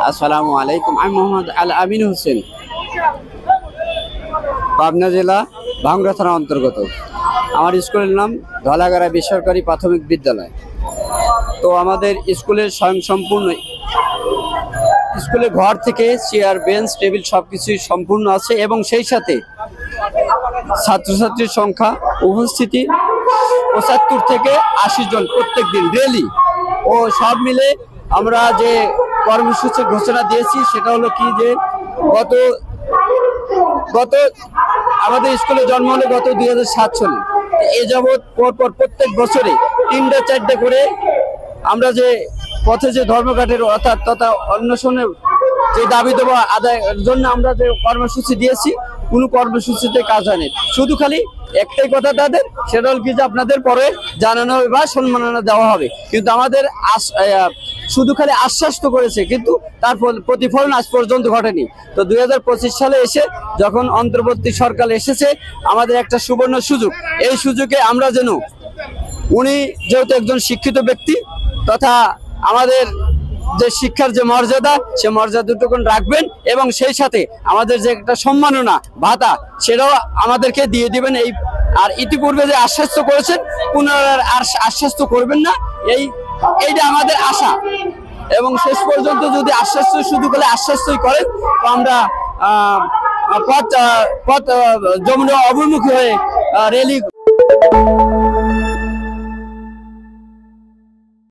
আসসালামু আলাইকুম। আমি মোহাম্মদ আল আমিন হোসেন, পাবনা জেলা ভাঙ্গুড়া থানা অন্তর্গত। আমার স্কুলের নাম ধলাগাড়া বেসরকারি প্রাথমিক বিদ্যালয়। তো আমাদের স্কুলের স্বয়ংসম্পূর্ণ, স্কুলে ঘর থেকে চেয়ার, বেঞ্চ, টেবিল সবকিছুই সম্পূর্ণ আছে এবং সেই সাথে ছাত্রছাত্রীর সংখ্যা উপস্থিতি ৭৫ থেকে ৮০ জন প্রত্যেক দিন ডেইলি। ও সব মিলে আমরা যে কর্মসূচির ঘোষণা দিয়েছি সেটা হলো কি, যে গত আমাদের স্কুলে জন্ম হলো গত 2007 সালে। এ যাবৎ পরপর প্রত্যেক বছরে ৩-৪টে করে আমরা যে পথে যে ধর্মঘটের অর্থাৎ তথা অন্বেষণের যে দাবি দেওয়া আদায়ের জন্য আমরা যে কর্মসূচি দিয়েছি, কোনো কর্মসূচিতে কাজ হয়নি। শুধু খালি একটাই কথা তাদের, সেটা হল কি যে আপনাদের পরে জানানো হবে বা সম্মাননা দেওয়া হবে, কিন্তু আমাদের শুধু খালি আশ্বাস তো করেছে, কিন্তু তার প্রতিফলন আজ পর্যন্ত ঘটেনি। তো 2025 সালে এসে যখন অন্তর্বর্তী সরকার এসেছে, আমাদের একটা সুবর্ণ সুযোগ। এই সুযোগে আমরা যেন, উনি যেহেতু একজন শিক্ষিত ব্যক্তি তথা আমাদের যে শিক্ষার যে মর্যাদা, সে মর্যাদাটুকু রাখবেন এবং সেই সাথে আমাদের যে একটা সম্মাননা ভাতা সেটাও আমাদেরকে দিয়ে দিবেন। আর ইতিপূর্বে যে আশ্বস্ত করেছেন পুনরায় আর আশ্বস্ত করবেন না, এইটা আমাদের আশা। এবং শেষ পর্যন্ত যদি শুধু বলে আশ্বস্তই করেন, তো আমরা পথ যমুনা অভিমুখী হয়ে রেলি